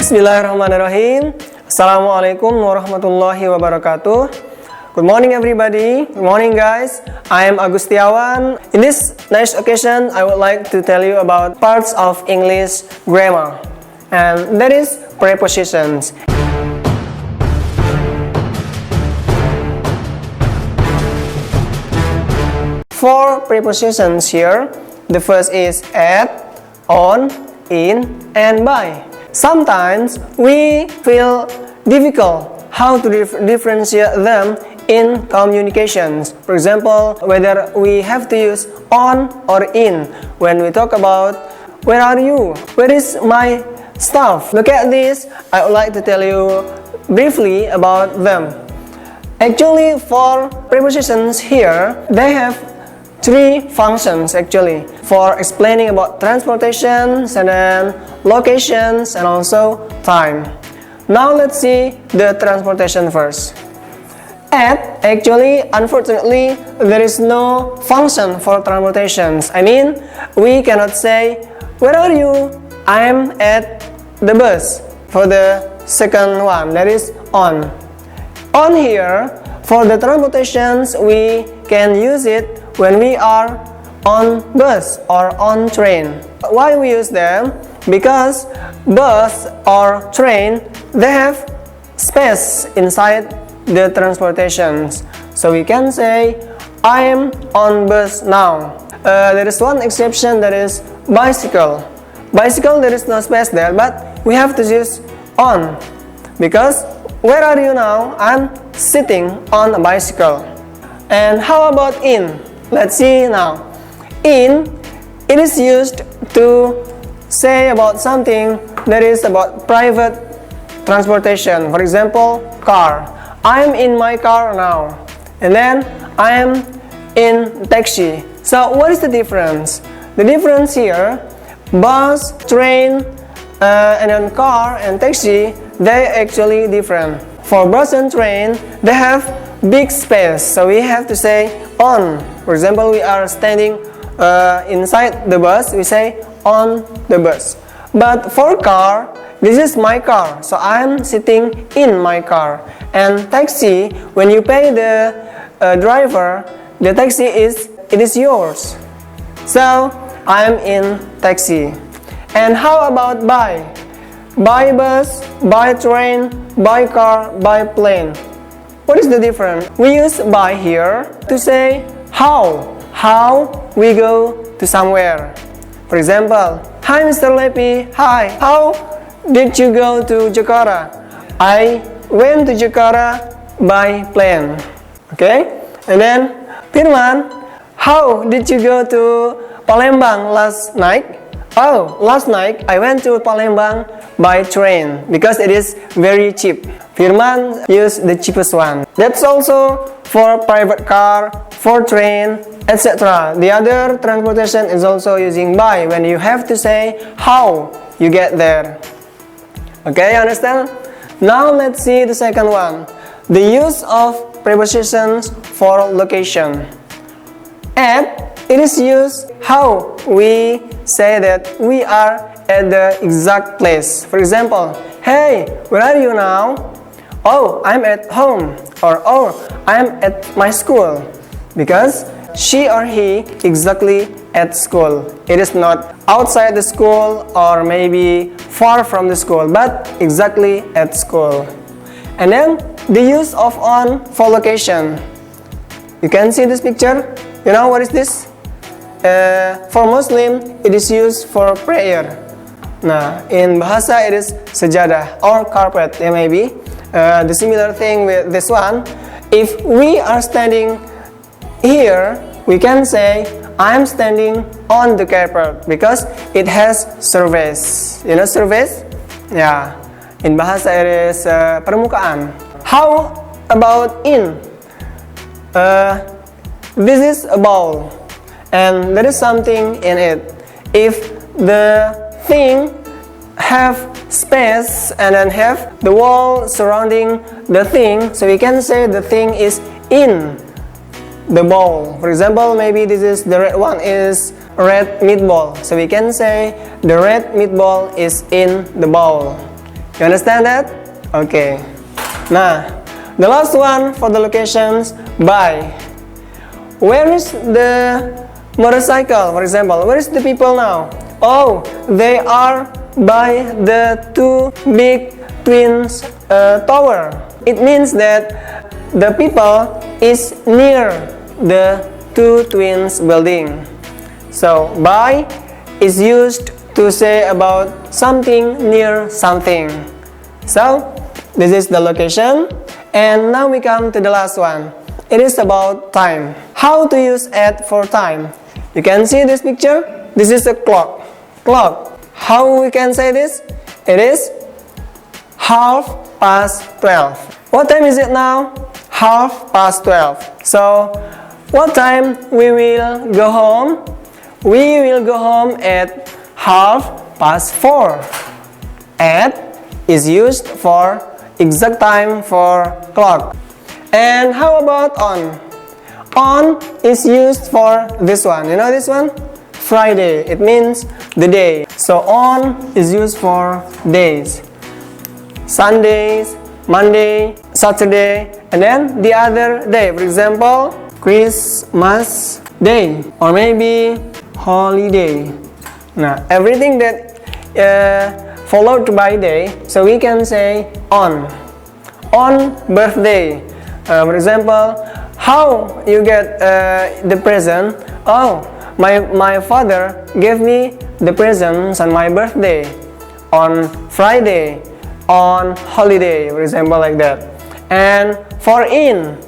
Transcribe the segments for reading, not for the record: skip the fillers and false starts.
Bismillahirrahmanirrahim. Assalamualaikum warahmatullahi wabarakatuh. Good morning everybody. Good morning guys. I am Agustiawan. In this next occasion, I would like to tell you about parts of English grammar. And that is prepositions. Four prepositions here. The first is at, on, in, and by. Sometimes we feel difficult how to differentiate them in communications. For example, whether we have to use on or in when we talk about where are you? Where is my stuff? Look at this. I would like to tell you briefly about them. Actually, for prepositions here, they have three functions actually for explaining about transportation and then locations and also time. Now let's see the transportation first. At, actually, unfortunately, there is no function for transportations. I mean, we cannot say, where are you? I am at the bus. For the second one, that is on. On here, for the transportations, we can use it when we are on bus or on train. Why we use them? Because bus or train, they have space inside the transportations. So we can say, I am on bus now. There is one exception, that is bicycle. Bicycle, there is no space there, but we have to use on. Because where are you now? I'm sitting on a bicycle. And how about in? Let's see now. In, it is used to say about something that is about private transportation. For example, car. I am in my car now. And then I am in taxi. So what is the difference? The difference here, bus, train, and then car and taxi, they actually different. For bus and train, they have big space. So we have to say on. For example, we are standing inside the bus, we say on the bus. But for car, this is my car, so I'm sitting in my car. And taxi, when you pay the driver, the taxi is yours. So I'm in taxi. And how about by? By bus, by train, by car, by plane. What is the difference? We use by here to say how we go to somewhere. For example, hi Mr. Lepi, hi, how did you go to Jakarta? I went to Jakarta by plane. Okay? And then, Firman, how did you go to Palembang last night? Oh, last night I went to Palembang by train because it is very cheap. Firman used the cheapest one. That's also for private car, for train, etc. The other transportation is also using by when you have to say how you get there. Okay, understand? Now let's see the second one. The use of prepositions for location. At, it is used how we say that we are at the exact place. For example, hey, where are you now? Oh, I'm at home. Or oh, I'm at my school. Because she or he exactly at school. It is not outside the school or maybe far from the school, but exactly at school. And then the use of on for location. You can see this picture. You know what is this? For Muslim, it is used for prayer. Nah, in Bahasa it is sejadah or carpet. Yeah, maybe the similar thing with this one. If we are standing here, we can say I'm standing on the carpet because it has surface. You know surface? Yeah. In Bahasa it is permukaan. How about in? This is a bowl, and there is something in it. If the thing have space and then have the wall surrounding the thing, so we can say the thing is in the bowl. For example, maybe this is the red one is red meatball, so we can say the red meatball is in the bowl. You understand that? Okay. Nah, the last one for the locations, by. Where is the motorcycle, for example? Where is the people now? Oh, they are by the two big twins tower. It means that the people is near the two twins building. So by is used to say about something near something. So this is the location, and now we come to the last one. It is about time. How to use at for time? You can see this picture. This is a clock. Clock. How we can say this? It is 12:30. What time is it now? 12:30. So what time we will go home? We will go home at 4:30. At is used for exact time for clock. And how about on? On is used for this one. You know this one? Friday. It means the day. So on is used for days. Sundays, Monday, Saturday, and then the other day. For example, Christmas Day, or maybe holiday. Now, everything that followed by day, so we can say on. On birthday. For example, how you get the present? Oh, my father gave me the presents on my birthday, on Friday, on holiday, for example, like that. And for in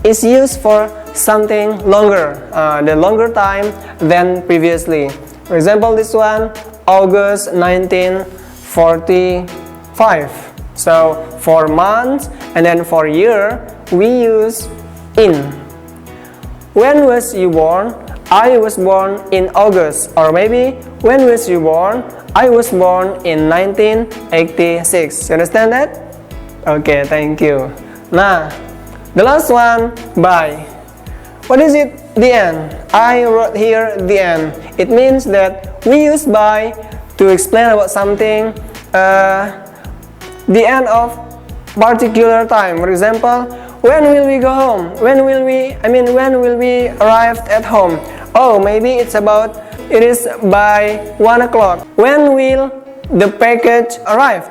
is used for something longer, the longer time than previously. For example, this one, August 1945. So for months and then for year, we use in. When was you born? I was born in August. Or maybe, when was you born? I was born in 1986. You understand that? Okay, thank you. Now, the last one, by. What is it? The end. I wrote here the end. It means that we use by to explain about something, the end of particular time. For example, when will we go home? When will we arrive at home? Oh, maybe it is by 1 o'clock. When will the package arrive?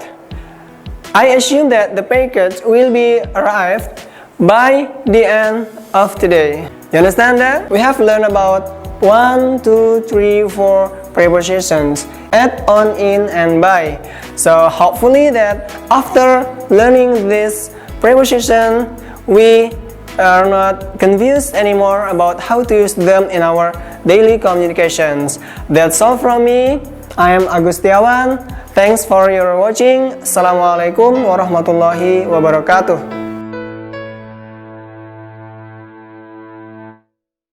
I assume that the package will be arrived by the end of today. You understand that? We have learned about 1, 2, 3, 4 prepositions, at, on, in, and by. So hopefully that after learning this preposition, we are not confused anymore about how to use them in our daily communications. That's all from me. I am Agustiawan. Thanks for your watching. Assalamualaikum warahmatullahi wabarakatuh.